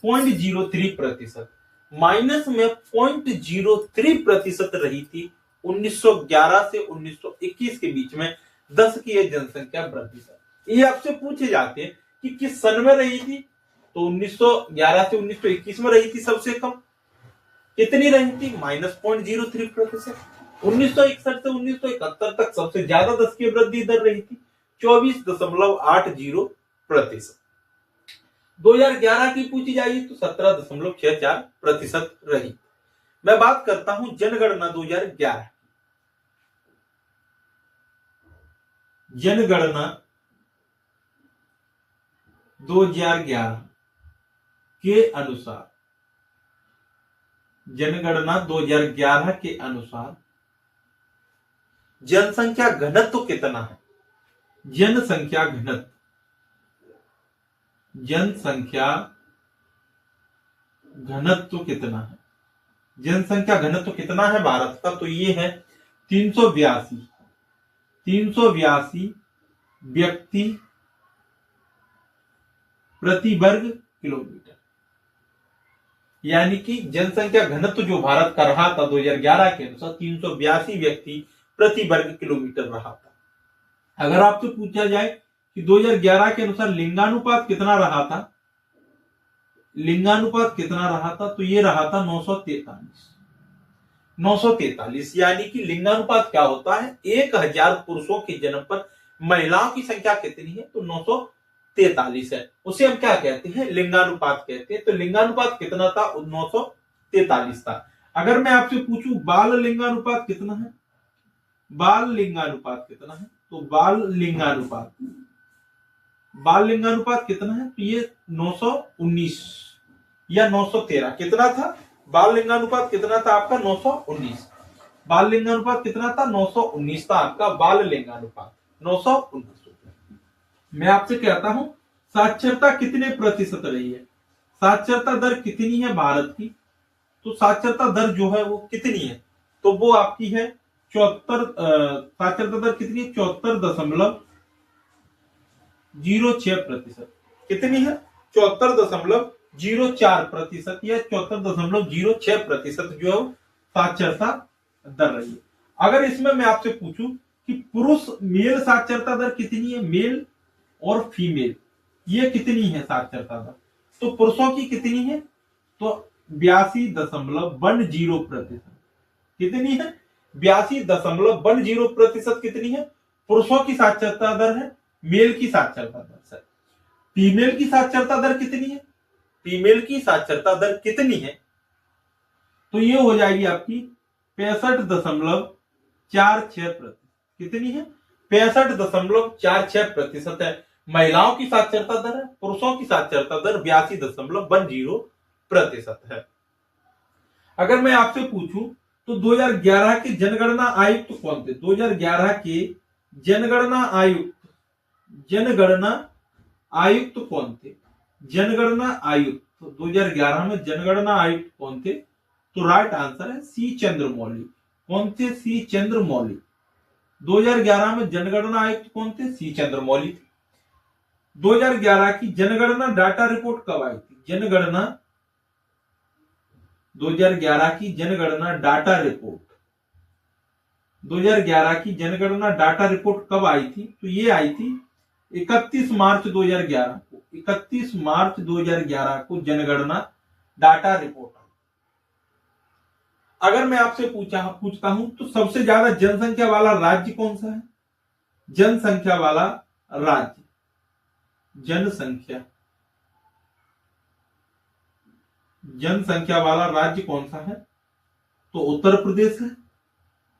0.03%, माइनस में 0.03% रही थी 1911 से 1921 के बीच में दशकीय जनसंख्या वृद्धि दर। ये आपसे पूछे जाते हैं कि किस सन में रही थी, तो 1911 से 1921 में रही थी सबसे कम। कितनी रही थी? -0.03%। 1961 से 1971 तक सबसे ज्यादा दशकीय वृद्धि दर रही थी 24.80%। 2011 की पूछी जाएगी तो 17.64% रही। मैं बात करता हूं जनगणना 2011। जनगणना 2011 के अनुसार, जनगणना 2011 के अनुसार जनसंख्या घनत्व कितना है? जनसंख्या घनत्व, जनसंख्या घनत्व कितना है? जनसंख्या घनत्व कितना है भारत का? तो ये है 382 व्यक्ति प्रति वर्ग किलोमीटर। यानी कि जनसंख्या घनत्व जो भारत का रहा था 2011 के अनुसार 382 व्यक्ति प्रति वर्ग किलोमीटर रहा था। अगर आपसे पूछा जाए कि 2011 के अनुसार लिंगानुपात कितना रहा था, लिंगानुपात कितना रहा था? तो ये रहा था 943। यानी कि लिंगानुपात क्या होता है? 1000 पुरुषों के जन्म पर महिलाओं की संख्या कितनी है? तो 943 है। उसे हम क्या कहते हैं? लिंगानुपात कहते हैं। तो लिंगानुपात कितना था? 943 था। अगर मैं आपसे पूछूं बाल लिंगानुपात कितना है, बाल लिंगानुपात कितना है? तो बाल लिंगानुपात कितना है? तो ये 919 या 913 कितना था? बाल लिंगानुपात कितना था आपका? 919। बाल लिंगानुपात कितना था? 919 था आपका बाल लिंगानुपात, 919। मैं आपसे कहता हूं साक्षरता कितने प्रतिशत रही है? साक्षरता दर कितनी है भारत की? तो साक्षरता दर जो है वो कितनी है? तो वो आपकी है 74। साक्षरता दर कितनी है? 74.06%। कितनी है? 74.04% या 74.06% जो है साक्षरता दर रही है। अगर इसमें मैं आपसे पूछूं कि पुरुष मेल साक्षरता दर कितनी है, मेल और फीमेल, ये कितनी है साक्षरता दर? तो पुरुषों की कितनी है? तो 82.10%। कितनी है? 82.10% कितनी है? पुरुषों की साक्षरता दर है। मेल की साक्षरता दर है। फीमेल की साक्षरता दर कितनी है? फीमेल की साक्षरता दर कितनी है? तो ये हो जाएगी आपकी 65.46%। कितनी है? 65.46% है। महिलाओं की साक्षरता दर है। पुरुषों की साक्षरता दर 82.10% है। अगर मैं आपसे पूछूं तो 2011 के जनगणना आयुक्त कौन थे? 2011 के जनगणना आयुक्त कौन थे? जनगणना आयुक्त 2011 में जनगणना आयुक्त कौन थे? तो राइट आंसर है सी चंद्रमौली। कौन थे? सी चंद्रमौली। 2011 में जनगणना आयुक्त कौन थे? सी चंद्रमौली थे। 2011 की जनगणना डाटा रिपोर्ट कब आई थी? 2011 की जनगणना डाटा रिपोर्ट, 2011 की जनगणना डाटा रिपोर्ट कब आई थी? तो ये आई थी 31 मार्च 2011 को। 31 मार्च 2011 को जनगणना डाटा रिपोर्ट आई। अगर मैं आपसे पूछता हूं तो सबसे ज्यादा जनसंख्या वाला राज्य कौन सा है? जनसंख्या वाला राज्य, जनसंख्या वाला राज्य कौन सा है? तो उत्तर प्रदेश है।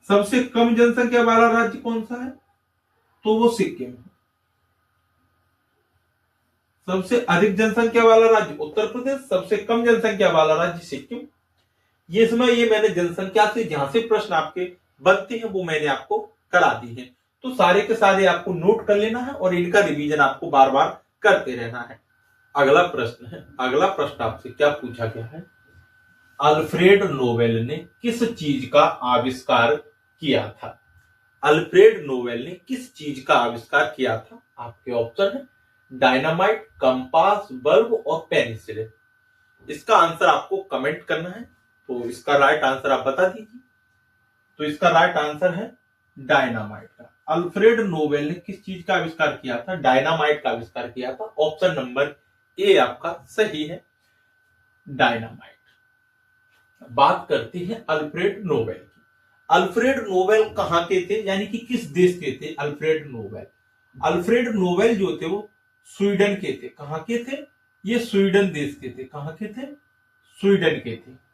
सबसे कम जनसंख्या वाला राज्य कौन सा है? तो वो सिक्किम है। सबसे अधिक जनसंख्या वाला राज्य उत्तर प्रदेश, सबसे कम जनसंख्या वाला राज्य सिक्किम। ये इसमें ये मैंने जनसंख्या से जहां से प्रश्न आपके बनते हैं वो मैंने आपको करा दी है। तो सारे के सारे आपको नोट कर लेना है और इनका रिवीजन आपको बार बार करते रहना है। अगला प्रश्न है, अगला प्रश्न आपसे क्या पूछा गया है? अल्फ्रेड नोबेल ने किस चीज का आविष्कार किया था? अल्फ्रेड नोबेल ने किस चीज का आविष्कार किया था? आपके ऑप्शन है डायनामाइट, कंपास, बल्ब और पेनिसिलिन। इसका आंसर आपको कमेंट करना है। तो इसका राइट आंसर आप बता दीजिए। तो इसका राइट आंसर है डायनामाइट का। अल्फ्रेड नोबेल ने किस चीज का आविष्कार किया था? डायनामाइट का आविष्कार किया था। ऑप्शन नंबर ए आपका सही है, डायनामाइट। बात करते हैं अल्फ्रेड नोबेल की। अल्फ्रेड नोबेल कहां के थे, यानी कि किस देश के थे अल्फ्रेड नोबेल? अल्फ्रेड नोबेल जो थे वो स्वीडन के थे। कहां के थे? ये स्वीडन देश के थे। कहां के थे? स्वीडन के थे।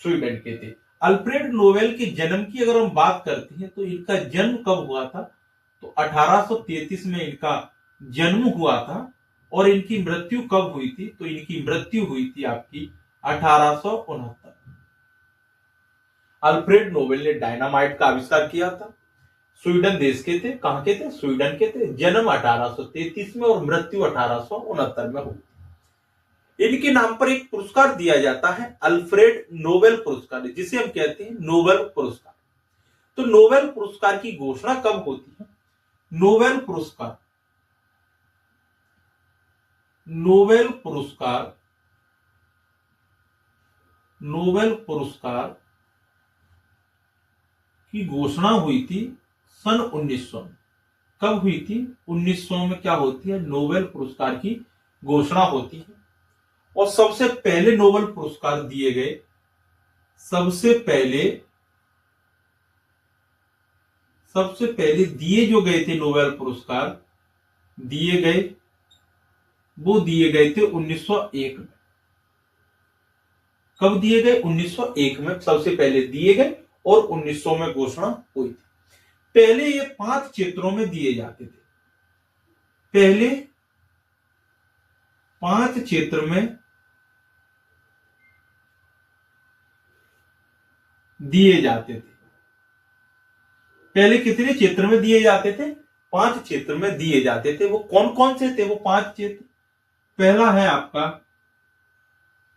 स्वीडन के थे। अल्फ्रेड नोबेल के जन्म की अगर हम बात करते हैं तो इनका जन्म कब हुआ था? तो 1833 में इनका जन्म हुआ था। और इनकी मृत्यु कब हुई थी? तो इनकी मृत्यु हुई थी आपकी 1869। अल्फ्रेड नोबेल ने डायनामाइट का आविष्कार किया था। स्वीडन देश के थे। कहां के थे? स्वीडन के थे। जन्म 1833 में और मृत्यु 1869 में हुई। इनके नाम पर एक पुरस्कार दिया जाता है, अल्फ्रेड नोबेल पुरस्कार, जिसे हम कहते हैं नोबेल पुरस्कार। तो नोबेल पुरस्कार की घोषणा कब होती है? नोबेल पुरस्कार, नोबेल पुरस्कार, नोबेल पुरस्कार की घोषणा हुई थी सन 1900 में। कब हुई थी? 1900 में क्या होती है? नोबेल पुरस्कार की घोषणा होती है। और सबसे पहले नोबेल पुरस्कार दिए गए, सबसे पहले दिए जो गए थे नोबेल पुरस्कार, दिए गए थे 1901 में। कब दिए गए? 1901 में सबसे पहले दिए गए और 1900 में घोषणा हुई थी। पहले ये 5 क्षेत्रों में दिए जाते थे। पहले 5 क्षेत्र में दिए जाते थे। पहले कितने क्षेत्र में दिए जाते थे? 5 क्षेत्र में दिए जाते थे। वो कौन कौन से थे वो 5 क्षेत्र? पहला है आपका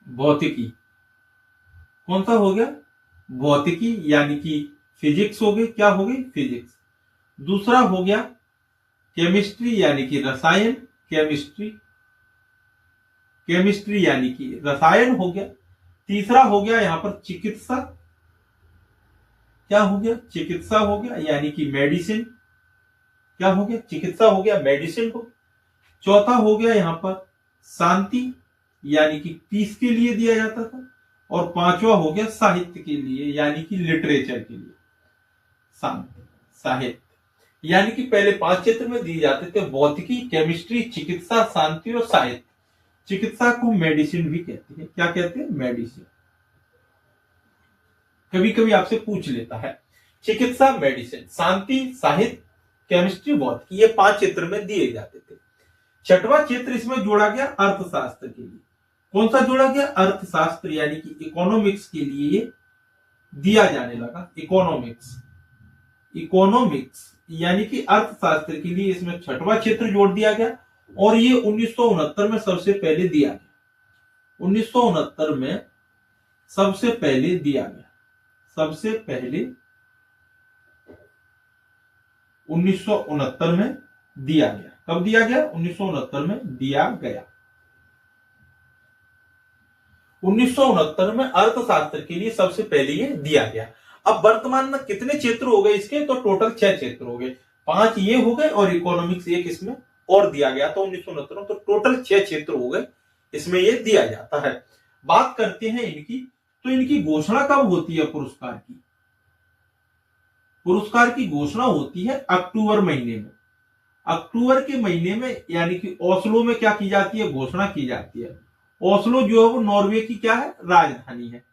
भौतिकी। कौन सा हो गया? भौतिकी, यानी कि फिजिक्स हो गई। क्या हो गई? फिजिक्स। दूसरा हो गया केमिस्ट्री, यानी कि रसायन। केमिस्ट्री यानी कि रसायन हो गया। तीसरा हो गया यहां पर चिकित्सा। क्या हो गया? चिकित्सा हो गया, यानी कि मेडिसिन। क्या हो गया? चिकित्सा हो गया, मेडिसिन हो गया। चौथा हो गया यहां पर शांति, यानी कि पीस के लिए दिया जाता था। और पांचवा हो गया साहित्य के लिए, यानी कि लिटरेचर के लिए। शांति, साहित्य, यानी कि पहले 5 क्षेत्र में दिए जाते थे, भौतिकी, केमिस्ट्री, चिकित्सा, शांति और साहित्य। चिकित्सा को मेडिसिन भी कहते हैं। क्या कहते हैं? मेडिसिन। कभी कभी आपसे पूछ लेता है। चिकित्सा, मेडिसिन, शांति, साहित्य, केमिस्ट्री, भौतिकी, ये 5 क्षेत्र में दिए जाते थे। छठवां क्षेत्र इसमें जोड़ा गया अर्थशास्त्र के लिए। कौन सा जोड़ा गया? अर्थशास्त्र, यानी कि इकोनॉमिक्स के लिए ये दिया जाने लगा। इकोनॉमिक्स यानी कि अर्थशास्त्र के लिए इसमें छठवां क्षेत्र जोड़ दिया गया। और ये 1969 में सबसे पहले दिया गया। 1969 में सबसे पहले दिया गया। सबसे पहले 1969 में दिया गया। कब दिया गया? 1969 में दिया गया। 1969 में अर्थशास्त्र के लिए सबसे पहले ये दिया गया। अब वर्तमान में कितने क्षेत्र हो गए इसके? तो टोटल 6 क्षेत्र हो गए। 5 ये हो गए और इकोनॉमिक्स एक इसमें और दिया गया। तो 1969 में तो टोटल 6 क्षेत्र हो गए, इसमें ये दिया जाता है। बात करते हैं इनकी। तो इनकी घोषणा कब होती है पुरस्कार की? पुरस्कार की घोषणा होती है अक्टूबर महीने में। अक्टूबर के महीने में, यानी कि ओस्लो में क्या की जाती है? घोषणा की जाती है। ओस्लो जो है वो नॉर्वे की क्या है? राजधानी है।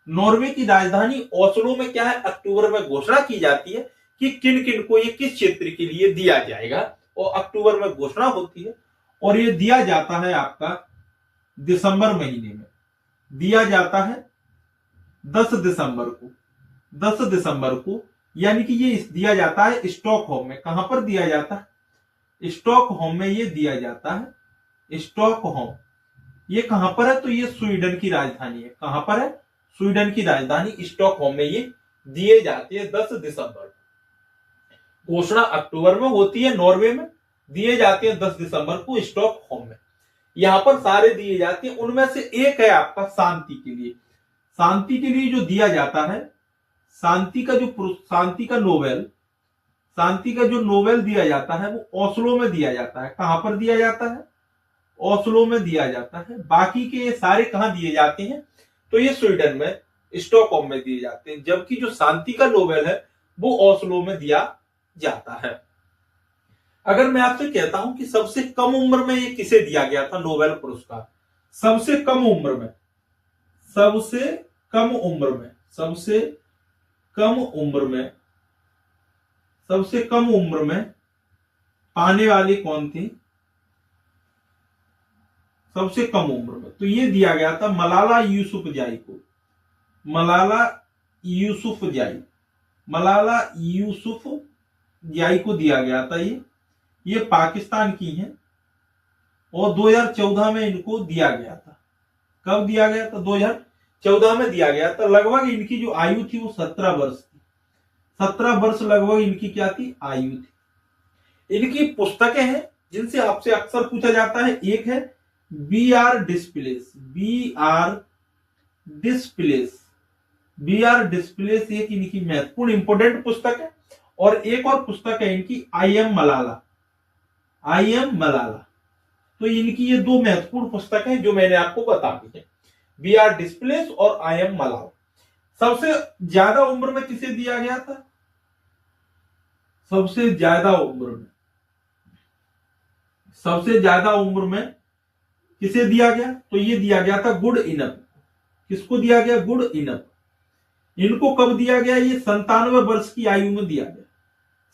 नॉर्वे की राजधानी ओस्लो में क्या है, अक्टूबर में घोषणा की जाती है कि किन किन को ये किस क्षेत्र के लिए दिया जाएगा, और अक्टूबर में घोषणा होती है और ये दिया जाता है आपका दिसंबर महीने में, दिया जाता है 10 दिसंबर को, 10 दिसंबर को, यानी कि ये दिया जाता है स्टॉकहोम में। कहां पर दिया जाता है, स्टॉकहोम में ये दिया जाता है। स्टॉकहोम ये कहां पर है, तो ये स्वीडन की राजधानी है। कहां पर है, स्वीडन की राजधानी स्टॉकहोम में ये दिए जाते हैं 10 दिसंबर। घोषणा अक्टूबर में होती है नॉर्वे में, दिए जाते हैं 10 दिसंबर को स्टॉकहोम में। यहां पर सारे दिए जाते हैं, उनमें से एक है आपका शांति के लिए। शांति के लिए जो दिया जाता है, शांति का जो नोबेल दिया जाता है वो ओस्लो में दिया जाता है। कहां पर दिया जाता है, ओस्लो में दिया जाता है। बाकी के ये सारे कहां दिए जाते हैं, तो ये स्वीडन में स्टॉकहोम में दिए जाते हैं, जबकि जो शांति का नोबेल है वो ओस्लो में दिया जाता है। अगर मैं आपसे कहता हूं कि सबसे कम उम्र में ये किसे दिया गया था नोबेल पुरस्कार, सबसे कम उम्र में, सबसे कम उम्र में, सबसे कम उम्र में, सबसे कम उम्र में पाने वाली कौन थी, सबसे कम उम्र में, तो ये दिया गया था मलाला यूसुफजई को। मलाला यूसुफजई, मलाला यूसुफजई को दिया गया था। ये पाकिस्तान की हैं और 2014 में इनको दिया गया था। कब दिया गया था, 2014 में दिया गया था। लगभग इनकी जो आयु थी वो 17 वर्ष थी। 17 वर्ष लगभग इनकी क्या थी, आयु थी। इनकी पुस्तकें हैं जिनसे आपसे अक्सर पूछा जाता है। एक है बी आर डिस्प्लेस, एक इनकी महत्वपूर्ण इंपोर्टेंट पुस्तक है। और एक और पुस्तक है इनकी आई एम मलाला। तो इनकी ये दो महत्वपूर्ण पुस्तक हैं जो मैंने आपको बता दी है, बी आर डिस्प्लेस और आई एम मलाला। सबसे ज्यादा उम्र में किसे दिया गया था, सबसे ज्यादा उम्र में किसे दिया गया, तो ये दिया गया था गुड इनफ। किसको दिया गया, गुड इनफ। इनको कब दिया गया, ये 97 वर्ष की आयु में दिया गया।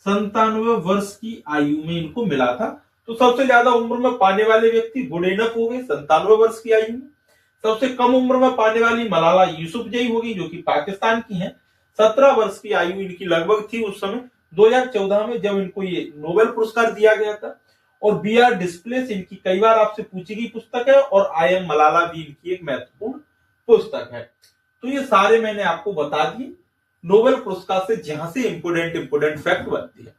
97 वर्ष की आयु में इनको मिला था। तो सबसे ज्यादा उम्र में पाने वाले व्यक्ति गुड इनफ हो गए 97 वर्ष की आयु में। सबसे कम उम्र में पाने वाली मलाला यूसुफजई होगी जो कि पाकिस्तान की हैं। 17 वर्ष की आयु इनकी लगभग थी उस समय 2014 में जब इनको ये नोबेल पुरस्कार दिया गया था। और बी आर डिस्प्लेस इनकी कई बार आपसे पूछी गई पुस्तक है और आई एम मलाला भी इनकी एक महत्वपूर्ण पुस्तक है। तो ये सारे मैंने आपको बता दिए नोबेल पुरस्कार से जहां से इंपोर्टेंट फैक्ट बनती है।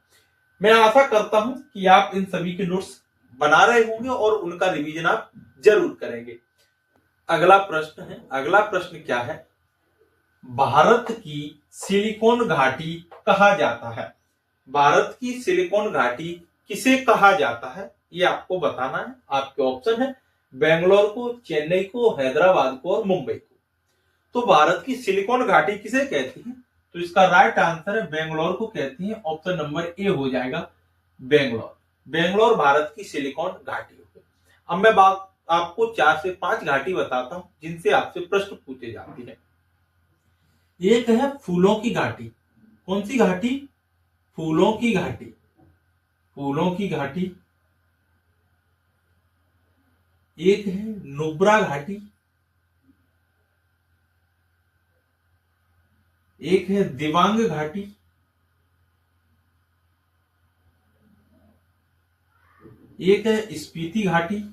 मैं आशा करता हूं कि आप इन सभी के नोट्स बना रहे होंगे और उनका रिवीजन आप जरूर करेंगे। अगला प्रश्न क्या है, भारत की सिलिकॉन घाटी कहा जाता है। भारत की सिलिकॉन घाटी किसे कहा जाता है ये आपको बताना है। आपके ऑप्शन है बेंगलोर को, चेन्नई को, हैदराबाद को और मुंबई को। तो भारत की सिलिकॉन घाटी किसे कहती है, तो इसका राइट आंसर है बेंगलोर को कहती है। ऑप्शन नंबर ए हो जाएगा बेंगलोर भारत की सिलिकॉन घाटी हो गई। अब मैं आपको 4 से 5 घाटी बताता हूं जिनसे आपसे प्रश्न पूछे जाते हैं। एक है फूलों की घाटी। कौन सी घाटी, फूलों की घाटी। एक है नुब्रा घाटी, एक है दिबांग घाटी, एक है स्पीति घाटी,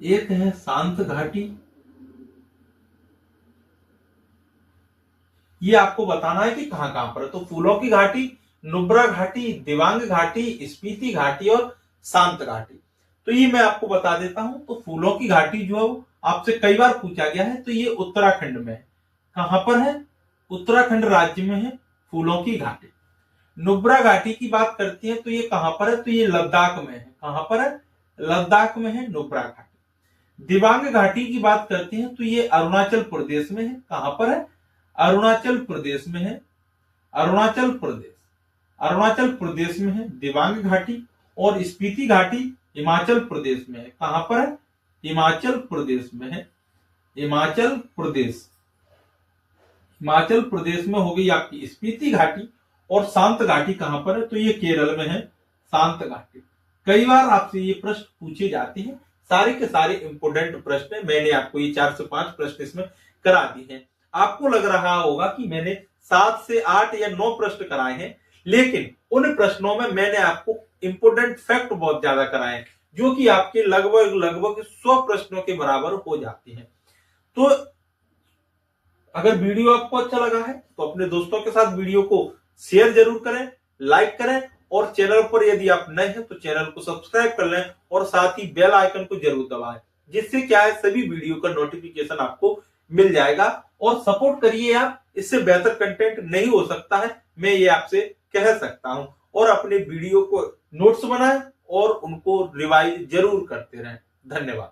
एक है शांत घाटी। ये आपको बताना है कि कहां कहां पर है। तो फूलों की घाटी, नुब्रा घाटी, दिबांग घाटी, स्पीति घाटी और शांत घाटी। तो ये मैं आपको बता देता हूं। तो फूलों की घाटी जो आपसे कई बार पूछा गया है, तो ये उत्तराखंड में है। कहां पर है, उत्तराखंड राज्य में है फूलों की घाटी। नुब्रा घाटी की बात करती है तो ये कहां पर है, तो ये लद्दाख में है। कहां पर है, लद्दाख में है नुब्रा घाटी। दिबांग घाटी की बात करते हैं तो ये अरुणाचल प्रदेश में है। कहां पर है, अरुणाचल प्रदेश में है। अरुणाचल प्रदेश में है दिबांग घाटी। और स्पीति घाटी हिमाचल प्रदेश में है। कहां पर है, हिमाचल प्रदेश में है। हिमाचल प्रदेश में हो गई आपकी स्पीति घाटी, और शांत घाटी कहां पर है, तो ये केरल में है शांत घाटी। कई बार आपसे ये प्रश्न पूछे जाते हैं, सारे के सारे इंपोर्टेंट प्रश्न मैंने आपको ये 4 से 5 प्रश्न इसमें करा दिए हैं। आपको लग रहा होगा कि मैंने 7 से 8 या 9 प्रश्न कराए हैं, लेकिन उन प्रश्नों में मैंने आपको इंपोर्टेंट फैक्ट बहुत ज्यादा कराए हैं, जो कि आपके लगभग 100 प्रश्नों के बराबर हो जाते हैं। तो अगर वीडियो आपको अच्छा लगा है तो अपने दोस्तों के साथ वीडियो को शेयर जरूर करें, लाइक करें, और चैनल पर यदि आप नए हैं तो चैनल को सब्सक्राइब कर लें, और साथ ही बेल आइकन को जरूर दबाएं, जिससे क्या है सभी वीडियो का नोटिफिकेशन आपको मिल जाएगा। और सपोर्ट करिए आप, इससे बेहतर कंटेंट नहीं हो सकता है, मैं ये आपसे कह सकता हूं। और अपने वीडियो को नोट्स बनाएं और उनको रिवाइज जरूर करते रहें। धन्यवाद।